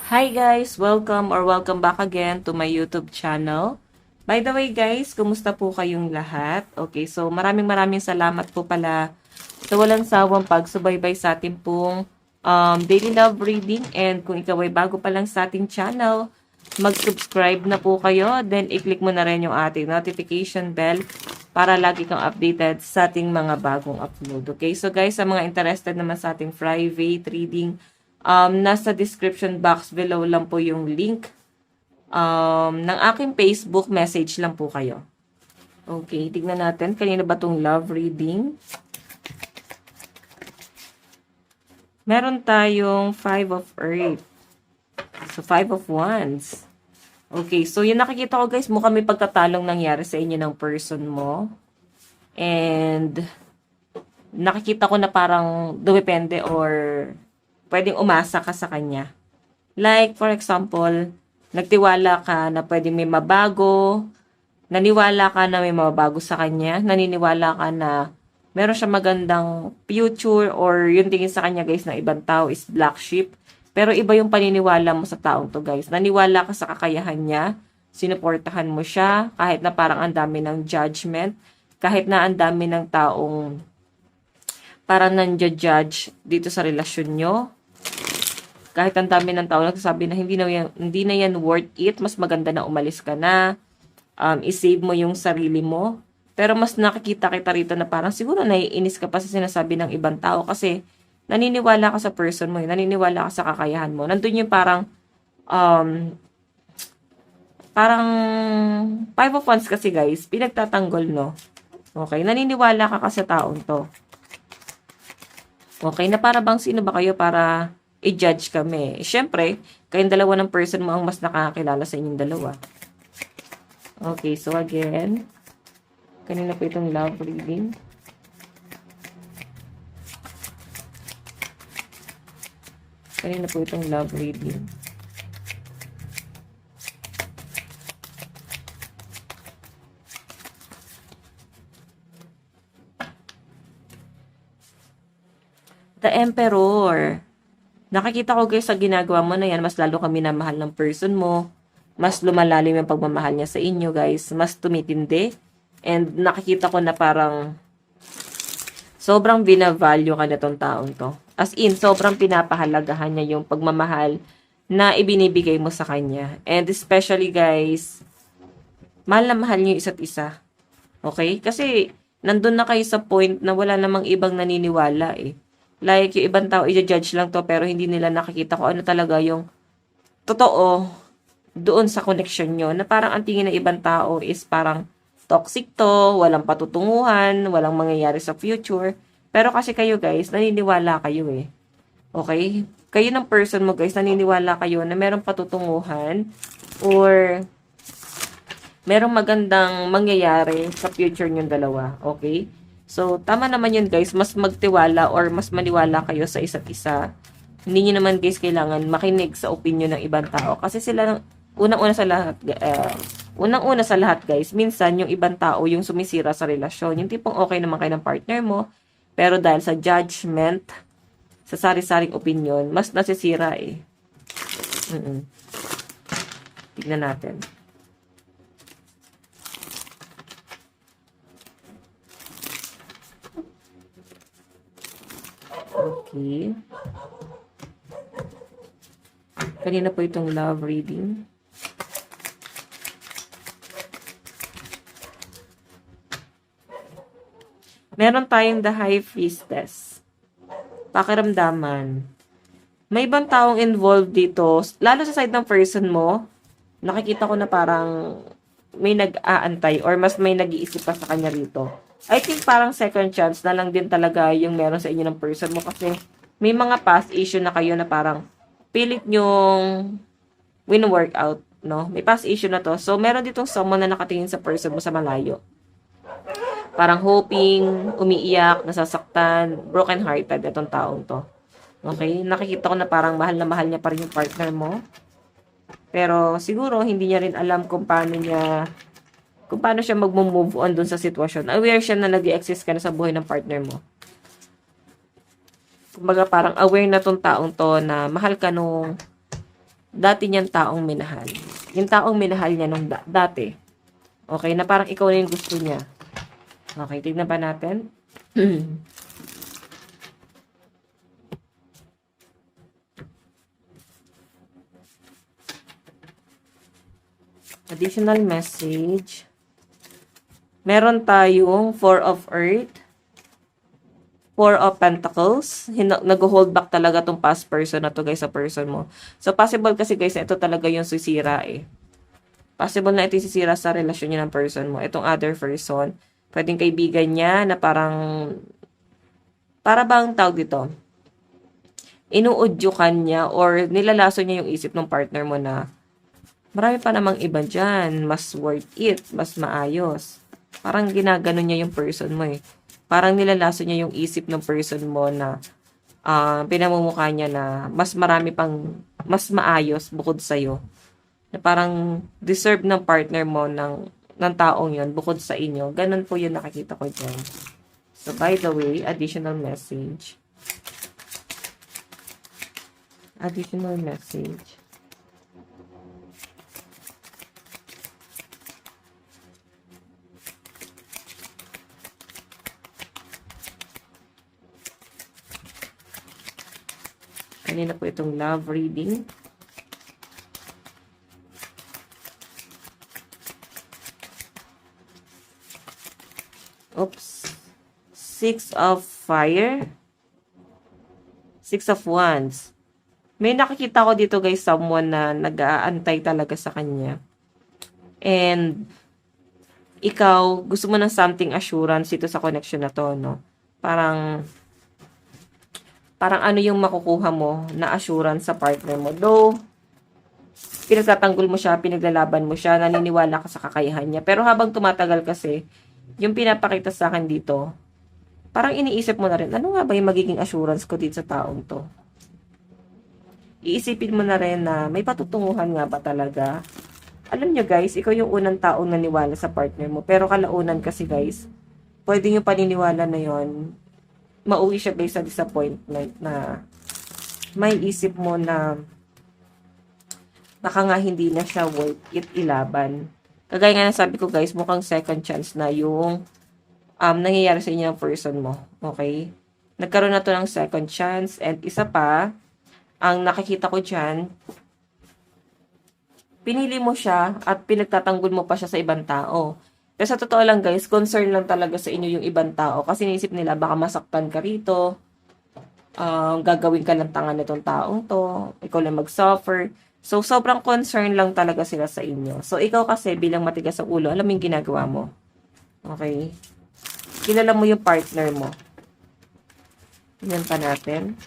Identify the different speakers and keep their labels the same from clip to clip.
Speaker 1: Hi guys! Welcome back again to my YouTube channel. By the way guys, kumusta po kayong lahat? Okay, so maraming salamat po pala sa walang sawang pagsubaybay sa ating pong daily love reading. And kung ikaw ay bago pa lang sa ating channel, mag-subscribe na po kayo. Then i-click mo na rin yung ating notification bell para lagi kang updated sa ating mga bagong upload. Okay, so guys, sa mga interested naman sa ating private reading, nasa description box below lang po yung link ng aking Facebook, message lang po kayo. Okay, tignan natin. Kanina ba itong love reading? Meron tayong 5 of Earth. So, 5 of Wands. Okay, so yung nakikita ko guys, mukhang may pagtatalong nangyari sa inyo ng person mo. And, nakikita ko na parang dumepende or pwedeng umasa ka sa kanya. Like, for example, nagtiwala ka na pwedeng may mabago, naniwala ka na may mabago sa kanya, naniniwala ka na meron siya magandang future or yung tingin sa kanya guys ng ibang tao is black sheep. Pero iba yung paniniwala mo sa taong to guys. Naniwala ka sa kakayahan niya, sinuportahan mo siya, kahit na parang ang dami ng judgment, kahit na ang dami ng taong parang nanja-judge dito sa relasyon nyo. Kahit ang dami ng tao nagsasabi na hindi na yan worth it, mas maganda na umalis ka na, i-save mo yung sarili mo. Pero mas nakikita kita rito na parang siguro naiinis ka pa sa sinasabi ng ibang tao kasi naniniwala ka sa person mo, naniniwala ka sa kakayahan mo. Nandun yung parang, Five of Wands kasi guys, pinagtatanggol, no? Okay, naniniwala ka kasi sa taong to. Okay, na para bang sino ba kayo para i-judge kami? Siyempre, kayong dalawa ng person mo ang mas nakakakilala sa inyong dalawa. Okay, so again, kanina po itong love reading. Kanina po itong love reading. The Emperor. Nakikita ko guys sa ginagawa mo na yan, mas lalo kami na mahal ng person mo. Mas lumalalim yung pagmamahal niya sa inyo guys. Mas tumitindi. And nakikita ko na parang sobrang binavalue ka na tong taong to. As in, sobrang pinapahalagahan niya yung pagmamahal na ibinibigay mo sa kanya. And especially guys, mahal na mahal niyo isa't isa. Okay? Kasi nandun na kayo sa point na wala namang ibang naniniwala eh. Like, yung ibang tao, i-judge lang to, pero hindi nila nakikita kung ano talaga yung totoo doon sa connection nyo. Na parang ang tingin ng ibang tao is parang toxic to, walang patutunguhan, walang mangyayari sa future. Pero kasi kayo guys, naniniwala kayo eh. Okay? Kayo ng person mo guys, naniniwala kayo na merong patutunguhan or merong magandang mangyayari sa future nyong dalawa. Okay? So, tama naman yun guys, mas magtiwala or mas maniwala kayo sa isa't isa. Hindi nyo naman guys kailangan makinig sa opinion ng ibang tao. Kasi sila, unang-una sa lahat guys, minsan yung ibang tao yung sumisira sa relasyon. Yung tipong okay naman kayo ng partner mo, pero dahil sa judgment, sa sari-saring opinion, mas nasisira eh. Tignan natin. Okay. Kanina po itong love reading. Meron tayong the High Priestess. Pakiramdaman. May ibang taong involved dito, lalo sa side ng person mo, nakikita ko na parang may nag-aantay or mas may nag-iisip pa sa kanya rito. I think parang second chance na lang din talaga yung meron sa inyo ng person mo kasi may mga past issue na kayo na parang pilit nyong win-work out, no? May past issue na to. So, meron ditong someone na nakatingin sa person mo sa malayo. Parang hoping, umiiyak, nasasaktan, broken-hearted itong taong to. Okay? Nakikita ko na parang mahal na mahal niya pa rin yung partner mo. Pero siguro, hindi niya rin alam kung paano niya kung paano siya mag-move on dun sa sitwasyon. Aware siya na nag-exist ka na sa buhay ng partner mo. Kumbaga parang aware na tong taong to na mahal ka nung dati niyang taong minahal. Yung taong minahal niya nung dati. Okay, na parang ikaw na yung gusto niya. Okay, tignan pa natin. Additional message. Meron tayong Four of Earth, Four of Pentacles. Nag-hold back talaga tong past person na to guys sa person mo. So, possible kasi guys, ito talaga yung sisira eh. Possible na ito sisira sa relasyon niya ng person mo. Itong other person. Pwedeng kaibigan niya na parang, para bang tawag dito? Inuudyukan niya or nilalaso niya yung isip ng partner mo na marami pa namang iba dyan. Mas worth it. Mas maayos. Parang ginagano niya yung person mo eh. Parang nilalaso niya yung isip ng person mo na pinamumukha niya na mas marami pang, mas maayos bukod sa'yo. Na parang deserve ng partner mo ng taong yon bukod sa inyo. Ganun po yung nakikita ko dyan. So, by the way, additional message. Additional message. Kanina po itong love reading. Oops. Six of Fire. Six of Wands. May nakikita ko dito guys, someone na nag-aantay talaga sa kanya. And ikaw, gusto mo ng something assurance dito sa connection na to, no? Parang ano yung makukuha mo na assurance sa partner mo. Though, pinagtatanggol mo siya, pinaglalaban mo siya, naniniwala ka sa kakayahan niya. Pero habang tumatagal kasi, yung pinapakita sa akin dito, parang iniisip mo na rin, ano nga ba yung magiging assurance ko dito sa taong to? Iisipin mo na rin na may patutunguhan nga ba talaga? Alam nyo guys, ikaw yung unang taong naniwala sa partner mo. Pero kalaunan kasi guys, pwede yung paniniwala na yon mauwi siya based sa disappointment na may isip mo na baka nga hindi na siya worth it ilaban. Kagaya nga sabi ko guys, mukhang second chance na yung nangyayari sa inyo ng person mo. Okay? Nagkaroon na to ng second chance and isa pa, ang nakikita ko dyan, pinili mo siya at pinagtatanggol mo pa siya sa ibang tao. Pero sa totoo lang guys, concern lang talaga sa inyo yung ibang tao. Kasi naisip nila, baka masaktan ka rito. Gagawin ka lang tanga nitong taong to. Ikaw lang mag-suffer. So, sobrang concern lang talaga sila sa inyo. So, ikaw kasi bilang matigas sa ulo, alam mo yung ginagawa mo. Okay? Kilala mo yung partner mo. Tingnan pa natin.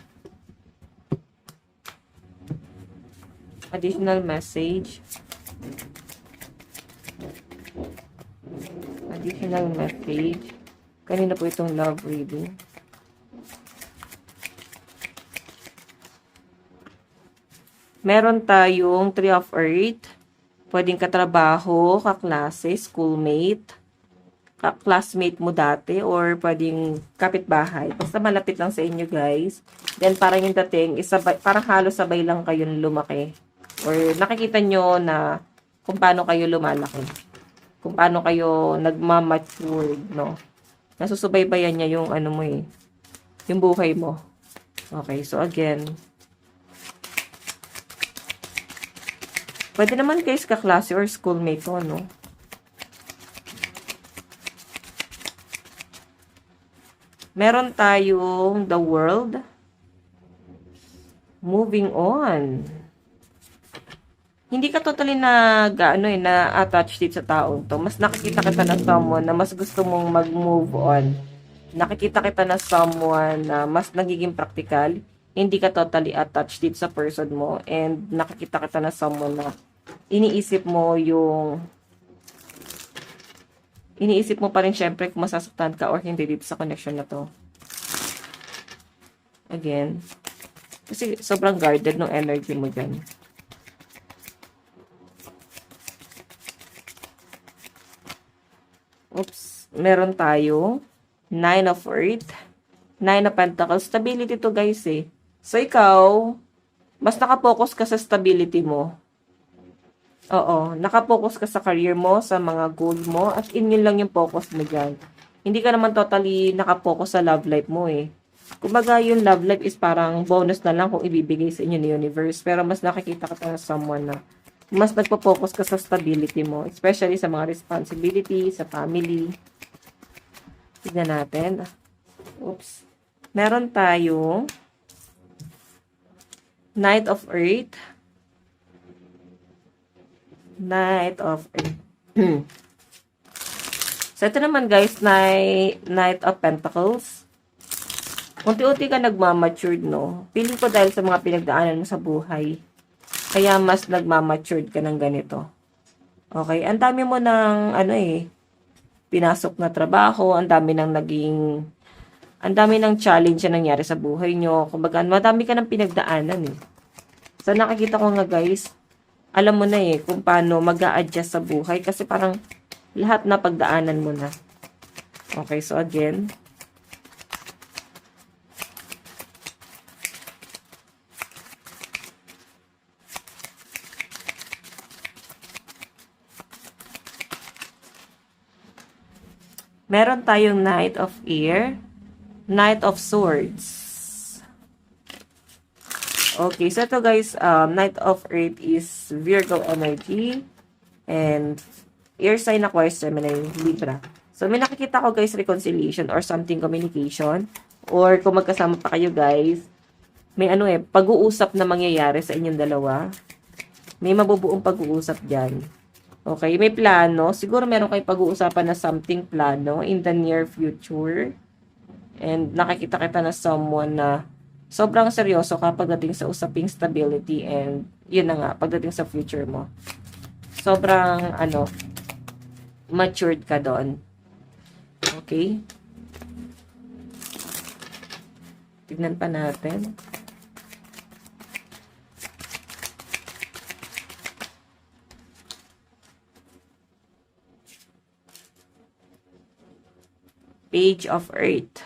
Speaker 1: Additional message. Additional message. Kanina po itong love reading. Meron tayong Three of Earth. Pwedeng katrabaho, kaklase, schoolmate, classmate mo dati, or pwedeng kapitbahay. Basta malapit lang sa inyo, guys. Then, parang yung dating, parang halos sabay lang kayong lumaki. Or nakikita nyo na kung paano kayo lumalaki. Kung paano kayo nagmamature, no? Nasusubaybayan niya yung ano mo eh. Yung buhay mo. Okay, so again. Pwede naman guys kaklase or schoolmate ko, no? Meron tayong the world. Moving on. Hindi ka totally na-attach dito sa taong to. Mas nakikita kita na someone na mas gusto mong mag-move on. Nakikita kita na someone na mas nagiging practical. Hindi ka totally attached dito sa person mo. And nakikita kita na someone na iniisip mo pa rin syempre kung masasaktan ka or hindi dito sa connection na to. Again. Kasi sobrang guarded ng energy mo dyan. Oops. Meron tayo. Nine of Earth. Nine of Pentacles. Stability to guys eh. So, ikaw, mas nakapokus ka sa stability mo. Oo. Nakapokus ka sa career mo, sa mga goal mo, at yun lang yung focus mo dyan. Hindi ka naman totally nakapokus sa love life mo eh. Kumbaga, yung love life is parang bonus na lang kung ibibigay sa inyo ni universe. Pero mas nakikita ka sa someone na mas nagpo-focus ka sa stability mo. Especially sa mga responsibility, sa family. Tignan natin. Oops. Meron tayong Knight of Earth. Knight of Earth. So, ito naman guys, Knight of Pentacles. Unti-unti ka nagmamatured, no? Feeling ko dahil sa mga pinagdaanan mo sa buhay. Kaya mas nagmamatured ka ng ganito. Okay? Ang dami mo ng, pinasok na trabaho, ang dami ng challenge na nangyari sa buhay nyo. Kumbaga, madami ka ng pinagdaanan eh. So, nakikita ko nga guys, alam mo na eh, kung paano mag-a-adjust sa buhay. Kasi parang lahat na pagdaanan mo na. Okay, so again. Meron tayong Knight of Air. Knight of Swords. Okay, so ito guys, Knight of Earth is Virgo energy. And air sign Aquarius, Gemini, Libra. So, may nakikita ko guys, reconciliation or something communication. Or kung magkasama pa kayo guys, may pag-uusap na mangyayari sa inyong dalawa. May mabubuong pag-uusap dyan. Okay, may plano. Siguro meron kayo pag-uusapan na something plano in the near future. And nakikita kita na someone na sobrang seryoso ka pagdating sa usaping stability and yun na nga, pagdating sa future mo. Sobrang, matured ka doon. Okay? Tignan pa natin. Page of Earth.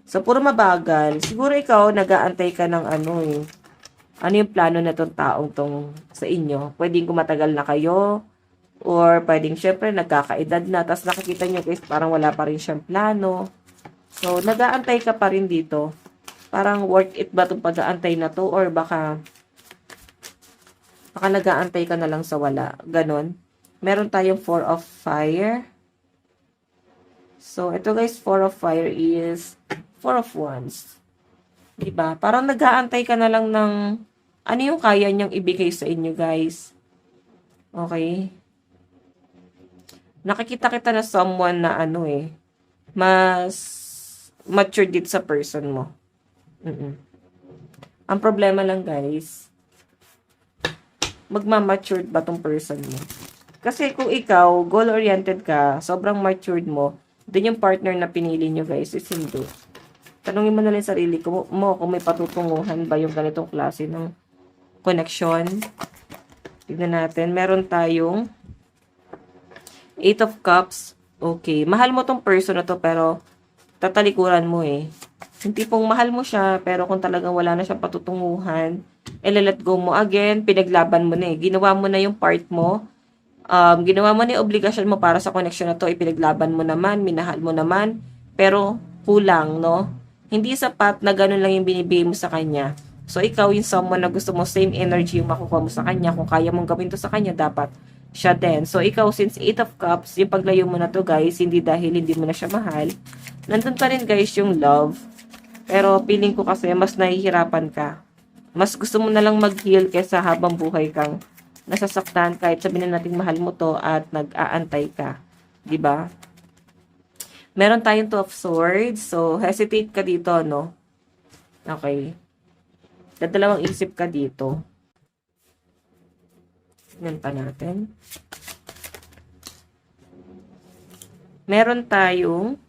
Speaker 1: So, puro mabagal. Siguro ikaw, nag-aantay ka ng ano yung plano na tong taong tong sa inyo. Pwedeng kumatagal na kayo, or pwedeng syempre nagkakaedad na, tapos nakikita nyo guys, parang wala pa rin siyang plano. So, nag-aantay ka pa rin dito. Parang worth it ba itong pag-aantay na to, or baka nag-aantay ka na lang sa wala. Ganon. Meron tayong Four of Fire. So, ito guys, Four of Fire is Four of Wands. Diba? Parang nag-aantay ka na lang ng ano yung kaya niyang ibigay sa inyo, guys. Okay? Nakikita kita na someone na mas mature dito sa person mo. Ang problema lang, guys, magmamatured ba tong person mo? Kasi kung ikaw, goal-oriented ka, sobrang matured mo, din yung partner na pinili nyo guys is hindi. Tanungin mo na lang sarili mo kung may patutunguhan ba yung ganitong klase ng connection. Tignan natin. Meron tayong Eight of Cups. Okay. Mahal mo tong person na to pero tatalikuran mo eh. Hindi pong mahal mo siya pero kung talagang wala na siyang patutunguhan, let go mo again. Pinaglaban mo na eh. Ginawa mo na yung part mo. Ginawa mo na yung obligasyon mo para sa connection na to, ipinaglaban mo naman, minahal mo naman, pero kulang, no? Hindi sapat na ganun lang yung binibigay mo sa kanya. So, ikaw yung someone na gusto mo, same energy yung makukuha mo sa kanya. Kung kaya mong gawin to sa kanya, dapat siya din. So, ikaw, since Eight of Cups, yung paglayo mo na to, guys, hindi dahil hindi mo na siya mahal. Nandun pa rin, guys, yung love. Pero, feeling ko kasi, mas nahihirapan ka. Mas gusto mo na lang mag-heal kaysa habang buhay kang nasasaktan kahit sabihin na natin mahal mo to at nag-aantay ka. 'Di ba? Meron tayong Two of Swords. So, hesitate ka dito, no? Okay. Dadalawang isip ka dito. Tingnan pa natin. Meron tayong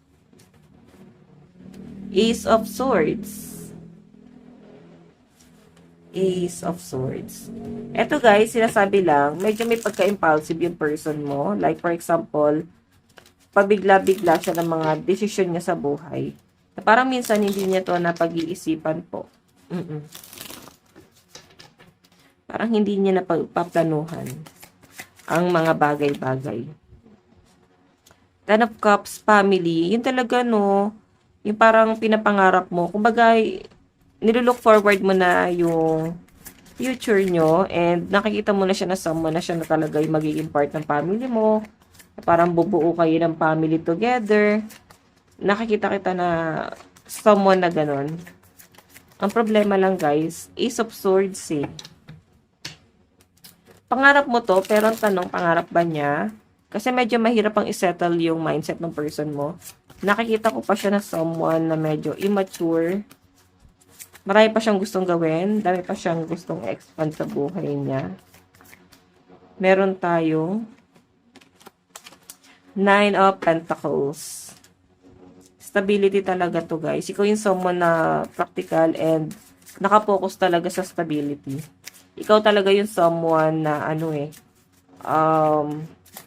Speaker 1: Ace of Swords. Ace of Swords. Eto guys, sinasabi lang, medyo may pagka-impulsive yung person mo. Like for example, pabigla-bigla siya ng mga desisyon niya sa buhay. Na parang minsan hindi niya to napag-iisipan po. Parang hindi niya napaplanuhan ang mga bagay-bagay. Ten of Cups family, yun talaga no, yung parang pinapangarap mo. Kumbaga, nilulook forward mo na yung future nyo and nakikita mo na siya na someone na siya na talaga yung magiging part ng family mo. Parang bubuo kayo ng family together. Nakikita kita na someone na ganun. Ang problema lang guys, Ace of Swords eh. Pangarap mo to, pero ang tanong, pangarap ba niya? Kasi medyo mahirap ang isettle yung mindset ng person mo. Nakikita ko pa siya na someone na medyo immature. Marami pa siyang gustong gawin. Dami pa siyang gustong expand sa buhay niya. Meron tayong Nine of Pentacles. Stability talaga to guys. Ikaw yung someone na practical and nakapokus talaga sa stability. Ikaw talaga yung someone na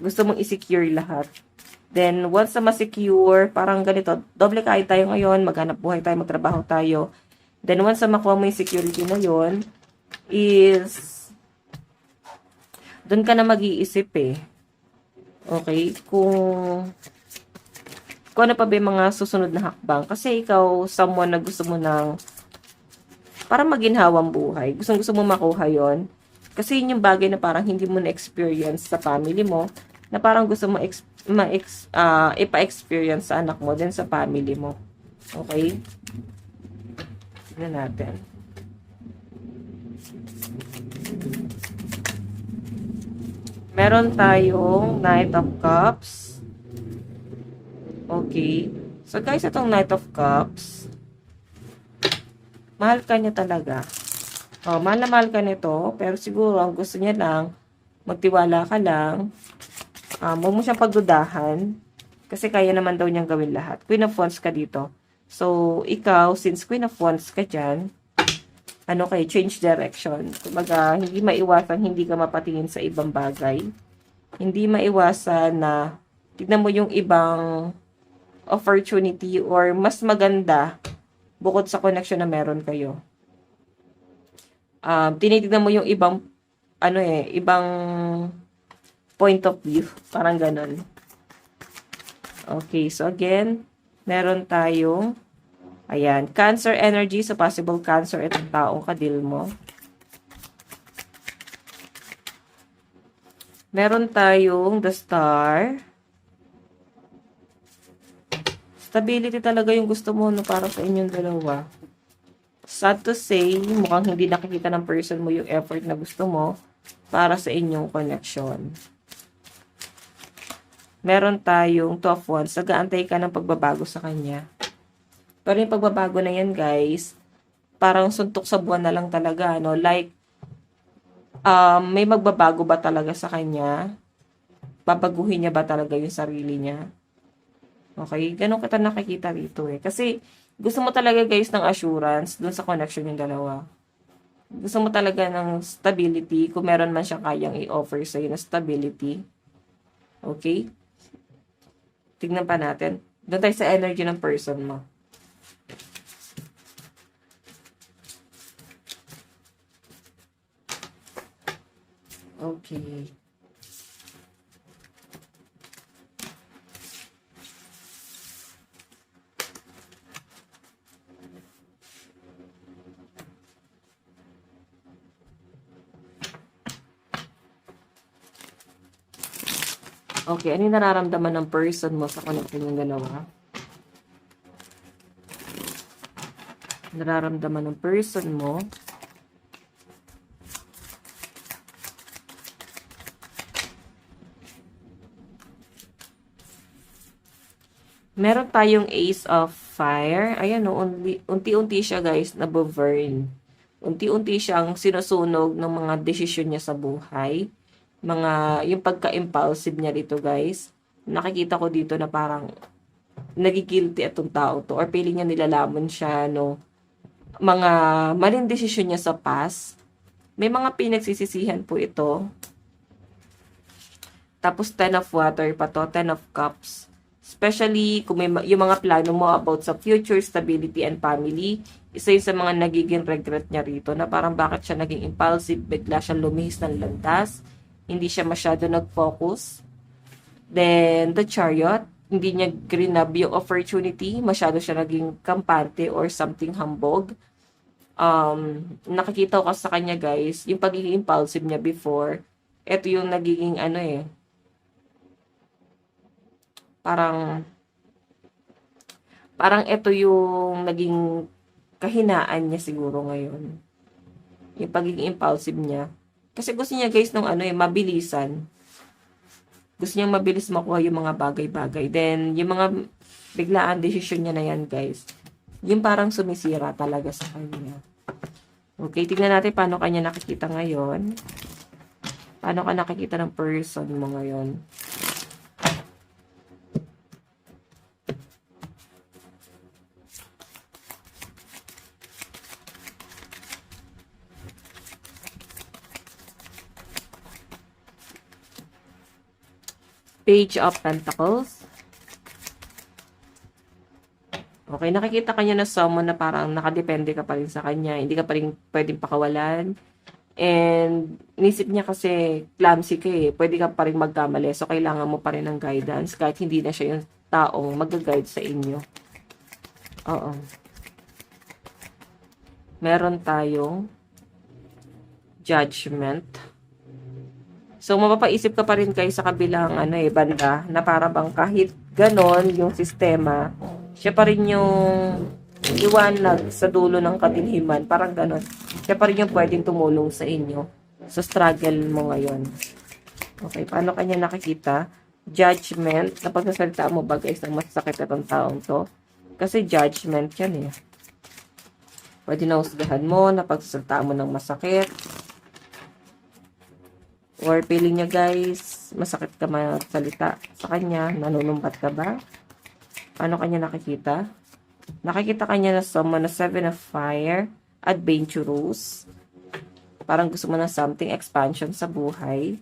Speaker 1: gusto mong i-secure lahat. Then, once na ma-secure, parang ganito, doble kahit tayo ngayon, maghanap buhay tayo, magtrabaho tayo. Then, once na makuha mo yung security na yon is, doon ka na mag-iisip eh. Okay? Kung ano pa ba yung mga susunod na hakbang. Kasi ikaw, someone na gusto mo ng parang maginhawang buhay. Gusto mo makuha yon. Kasi yun yung bagay na parang hindi mo na-experience sa family mo, na parang gusto mo ipa-experience sa anak mo, din sa family mo. Okay? Tignan natin. Meron tayong Knight of Cups. Okay. So guys, itong Knight of Cups, mahal ka niya talaga. Mahal na mahal ka nito, pero siguro ang gusto niya lang, magtiwala ka lang, huwag mo siyang pagdudahan, kasi kaya naman daw niyang gawin lahat. Queen of Wands ka dito. So, ikaw, since Queen of Wands ka dyan, change direction. Kumbaga, hindi maiwasan, hindi ka mapatingin sa ibang bagay. Hindi maiwasan na tignan mo yung ibang opportunity or mas maganda bukod sa connection na meron kayo. Tinitignan mo yung ibang ibang point of view. Parang ganun. Okay, so again, meron tayong Cancer energy. So, possible Cancer itong taong kadil mo. Meron tayong the Star. Stability talaga yung gusto mo para sa inyong dalawa. Sad to say, mukhang hindi nakikita ng person mo yung effort na gusto mo para sa inyong connection. Meron tayong Two of Wands. Nag-aantay ka ng pagbabago sa kanya. Pero yung pagbabago na yan, guys, parang suntok sa buwan na lang talaga, Like, may magbabago ba talaga sa kanya? Babaguhin niya ba talaga yung sarili niya? Okay? Ganun kita nakikita rito eh. Kasi, gusto mo talaga, guys, ng assurance dun sa connection yung dalawa. Gusto mo talaga ng stability, kung meron man siya kayang i-offer sa'yo na stability. Okay? Tignan pa natin. Doon tayo sa energy ng person mo. Okay. Okay, ano yung nararamdaman ng person mo sa connection yung dalawa? Nararamdaman ng person mo. Meron tayong Ace of Fire. Ayan o, unti-unti siya guys, naboburn. Unti-unti siyang sinusunog ng mga desisyon niya sa buhay. Yung pagka-impulsive niya dito guys. Nakikita ko dito na parang nagigilty itong tao to. Or feeling niya nilalamon siya, mga maling desisyon niya sa past. May mga pinagsisisihan po ito. Tapos 10 of water pa to, 10 of cups. Especially kung yung mga plano mo about sa future, stability, and family, isa yun sa mga nagiging regret niya rito na parang bakit siya naging impulsive, bigla siya lumihis ng landas, hindi siya masyado nag-focus. Then, the Chariot, hindi niya grinab yung opportunity, masyado siya naging kampante or something hambog. Nakikita ko sa kanya guys, yung pagiging impulsive niya before, ito yung nagiging parang ito yung naging kahinaan niya siguro ngayon. Yung pagiging impulsive niya. Kasi gusto niya guys nung mabilisan. Gusto niya mabilis makuha yung mga bagay-bagay. Then, yung mga biglaan decision niya na yan guys, yung parang sumisira talaga sa kanya. Okay, tignan natin paano kanya nakikita ngayon. Paano ka nakikita ng person mo ngayon. Page of Pentacles. Okay, nakikita kanya na someone na parang nakadepende ka pa rin sa kanya. Hindi ka pa rin pwedeng pakawalan. And, inisip niya kasi clumsy ka eh. Pwede ka pa rin magkamali. So, kailangan mo pa rin ng guidance kahit hindi na siya yung taong mag-guide sa inyo. Oo. Meron tayong Judgment. So, mapapaisip ka pa rin kayo sa kabilang banda na para bang kahit ganon yung sistema, siya pa rin yung liwanag sa dulo ng kadiliman. Parang ganon. Siya pa rin yung pwedeng tumulong sa inyo sa struggle mo ngayon. Okay, paano kanya nakikita? Judgment. Na pagsasalita mo ba guys ng masakit na tong taong to? Kasi judgment yan eh. Pwede na husgahan mo na pagsasalita mo ng masakit. Or feeling niya guys, masakit ka magsalita sa kanya. Nanunumbat ka ba? Paano kanya nakikita? Nakikita kanya na someone na 7 of Fire, adventurous. Parang gusto mo na something, expansion sa buhay.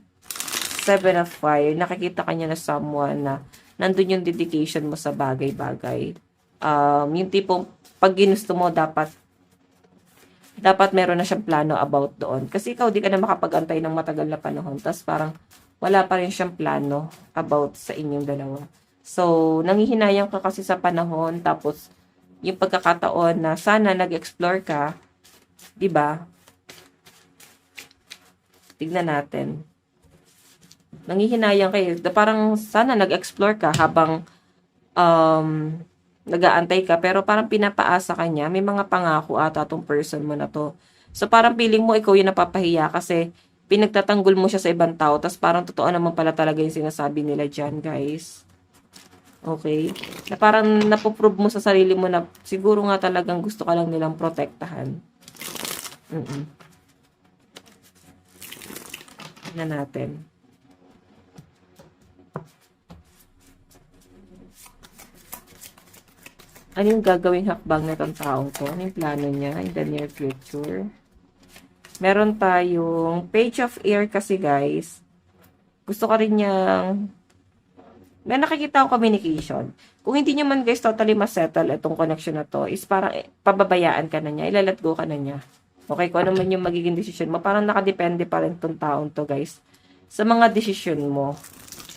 Speaker 1: 7 of Fire, nakikita kanya na someone na nandun yung dedication mo sa bagay-bagay. Yung tipong pag ginusto mo, dapat meron na siyang plano about doon. Kasi ikaw, di ka na makapag-antay ng matagal na panahon. Tapos parang wala pa rin siyang plano about sa inyong dalawa. So, nanghihinayang ka kasi sa panahon. Tapos, yung pagkakataon na sana nag-explore ka, di ba? Tignan natin. Nanghihinayang kayo. Parang sana nag-explore ka habang nag-aantay ka, pero parang pinapaasa ka niya, may mga pangako ata tong person mo na to. So, parang feeling mo ikaw yung napapahiya kasi pinagtatanggol mo siya sa ibang tao, tas parang totoo naman pala talaga yung sinasabi nila dyan, guys. Okay? Na parang napoprove mo sa sarili mo na siguro nga talagang gusto ka lang nilang protektahan. Na natin. Ano yung gagawing hakbang na itong taong to? Ano yung plano niya in the near future? Meron tayong Page of Air kasi guys. Gusto ka rin niyang... May nakikita akong communication. Kung hindi niyo man guys totally masettle itong connection na to, is parang pababayaan ka na niya, ilalat go ka na niya. Okay, kung ano man yung magiging decision mo, parang nakadepende pa rin itong taong to guys sa mga decision mo.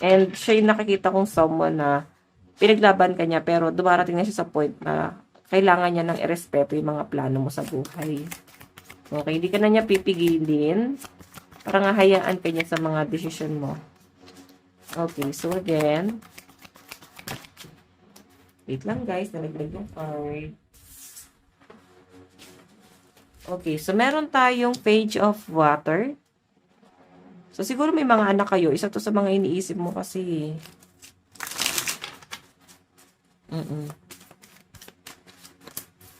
Speaker 1: And siya yung nakikita kong someone na pinaglaban ka niya, pero dumarating na siya sa point na kailangan niya ng irespeto yung mga plano mo sa buhay. Okay, hindi ka na niya pipigilin. Parang hahayaan ka niya sa mga decision mo. Okay, so again, wait lang guys, nalaglag yung card. Okay, so meron tayong Page of Water. So siguro may mga anak kayo. Isa to sa mga iniisip mo kasi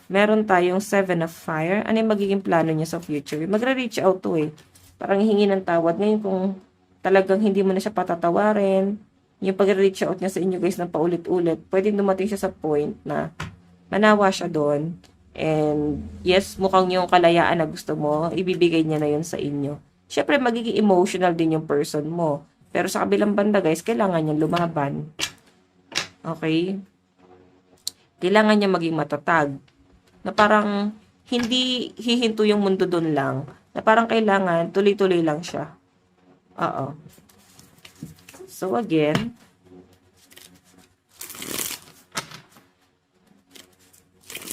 Speaker 1: meron tayong 7 of Fire. Ano yung magiging plano niya sa future? Magre-reach out to eh. Parang hingi ng tawad. Ngayon kung talagang hindi mo na siya patatawarin, yung pag-reach out niya sa inyo guys ng paulit-ulit, pwedeng dumating siya sa point na manawa siya doon. And yes, mukhang yung kalayaan na gusto mo, ibibigay niya na yun sa inyo. Syempre, magiging emotional din yung person mo. Pero sa kabilang banda guys, kailangan niyang lumaban. Okay? Kailangan niya maging matatag. Na parang hindi hihinto yung mundo doon lang. Na parang kailangan tuloy-tuloy lang siya. Oo. So again,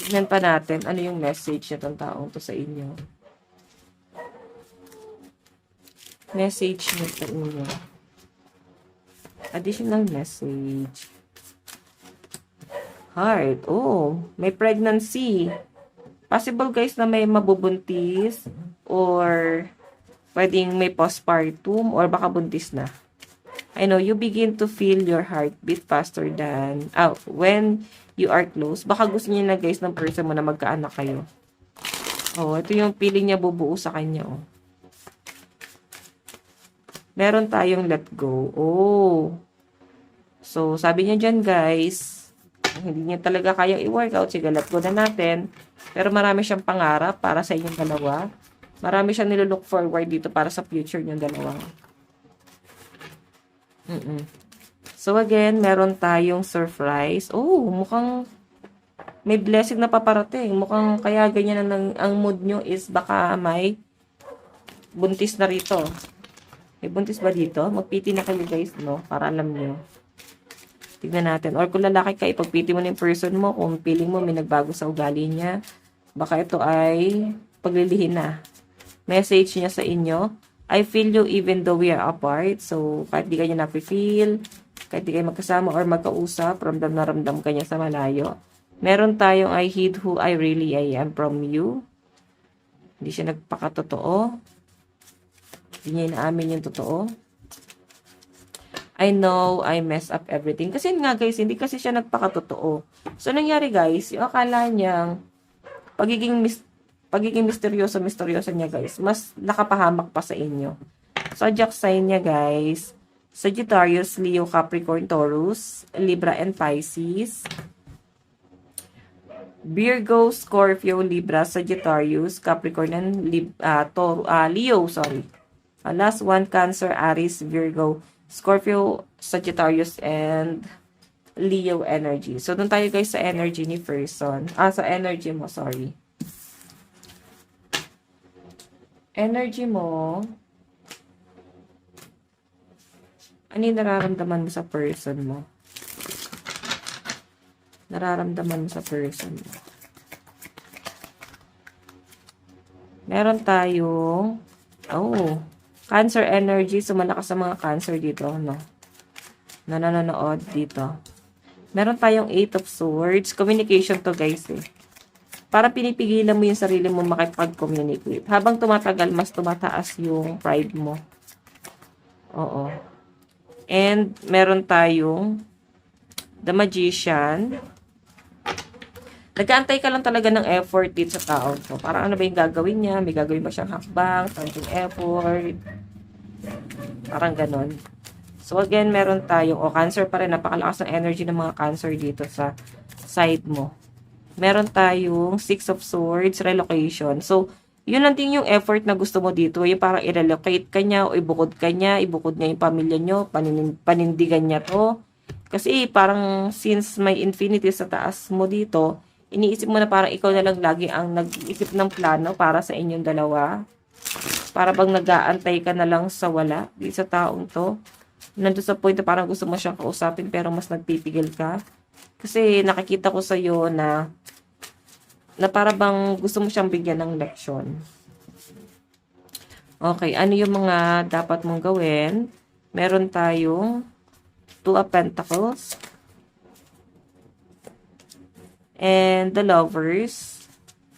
Speaker 1: tignan pa natin ano yung message nitong taong to sa inyo. Message niya sa inyo. Additional message. Heart. Oh, may pregnancy. Possible guys na may mabubuntis or pwedeng may postpartum or baka buntis na. I know you begin to feel your heartbeat faster than when you are close. Baka gusto niya na guys ng person mo na magkaanak kayo. Oh, ito yung feeling niya bubuo sa kanya. Oh. Meron tayong let go. Oh. So, sabi niya dyan guys, hindi niya talaga kaya i-workout. Sige, let go na natin. Pero marami siyang pangarap para sa inyong dalawa. Marami siyang nilook forward dito para sa future niyong dalawa. So again, meron tayong surprise. Oh, mukhang may blessing na paparating. Mukhang kaya ganyan ang mood nyo is baka may buntis na rito. May buntis ba dito? Magpiti na kayo guys, no? Para alam nyo. Tignan natin. Or kung lalaki ka, ipagpiti mo na yung person mo. Kung feeling mo may nagbago sa ugali niya, baka ito ay paglilihin na. Message niya sa inyo. I feel you even though we are apart. So, kahit di kanya nafe-feel, kahit di kayo magkasama or magkausap, ramdam na ramdam kanya sa malayo. Meron tayong I hid who I really am from you. Hindi siya nagpakatotoo. Hindi niya inaamin yung totoo. I know I mess up everything. Kasi nga guys, hindi kasi siya nagpakatotoo. So, nangyari guys, yung akala niyang pagiging misteryoso niya guys, mas nakapahamak pa sa inyo. Zodiac sign niya guys, Sagittarius, Leo, Capricorn, Taurus, Libra, and Pisces. Virgo, Scorpio, Libra, Sagittarius, Capricorn, and Leo, sorry. Last one, Cancer, Aries, Virgo, Scorpio, Sagittarius, and Leo energy. So, doon tayo guys sa energy ni person. Sa energy mo, sorry. Energy mo, ano yung nararamdaman mo sa person mo? Nararamdaman mo sa person mo. Meron tayong, Cancer energy. So, malakas sa mga Cancer dito, no? Na nanonood dito. Meron tayong 8 of Swords. Communication to, guys, eh. Para pinipigilan mo yung sarili mo makipag-communicate. Habang tumatagal, mas tumataas yung pride mo. Oo. And, meron tayong The Magician. Nag-aantay ka lang talaga ng effort dito sa tao. So, parang ano ba yung gagawin niya? May gagawin ba siyang hakbang? Something effort? Parang ganon. So, again, meron tayong, Cancer pa rin. Napakalakas ng energy ng mga Cancer dito sa side mo. Meron tayong 6 of Swords, relocation. So, yun lang din yung effort na gusto mo dito. Yung parang i-relocate ka niya o ibukod ka niya, ibukod niya yung pamilya nyo, panindigan niya to. Kasi parang since may infinity sa taas mo dito, iniisip mo na parang ikaw na lang lagi ang nag-iisip ng plano para sa inyong dalawa. Para bang nag-aantay ka na lang sa wala di sa taong to. Nandun sa point na parang gusto mo siyang kausapin pero mas nagpipigil ka. Kasi nakikita ko sa'yo na para bang gusto mo siyang bigyan ng leksyon. Okay, ano yung mga dapat mong gawin? Meron tayong 2 of Pentacles. And the Lovers.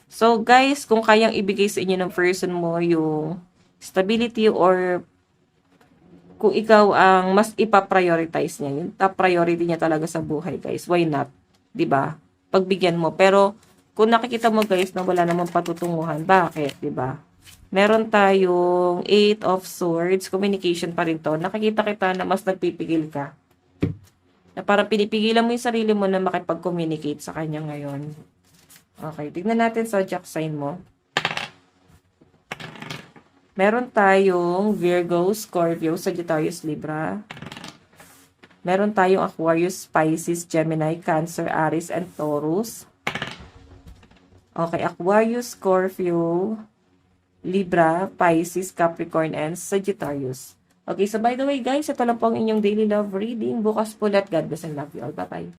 Speaker 1: So, guys, kung kayang ibigay sa inyo ng person mo yung stability or kung ikaw ang mas ipa-prioritize niya, yung top priority niya talaga sa buhay, guys, why not? 'Di ba? Pagbigyan mo. Pero, kung nakikita mo, guys, na wala namang patutunguhan, bakit? 'Di ba? Meron tayong 8 of Swords, communication pa rin to. Nakikita kita na mas nagpipigil ka. Na parang pinipigilan mo yung sarili mo na makipag-communicate sa kanya ngayon. Okay, tignan natin sa zodiac sign mo. Meron tayong Virgo, Scorpio, Sagittarius, Libra. Meron tayong Aquarius, Pisces, Gemini, Cancer, Aries, and Taurus. Okay, Aquarius, Scorpio, Libra, Pisces, Capricorn, and Sagittarius. Okay, so by the way guys, ito lang po ang inyong daily love reading. Bukas po ulit. God bless and love you all. Bye-bye.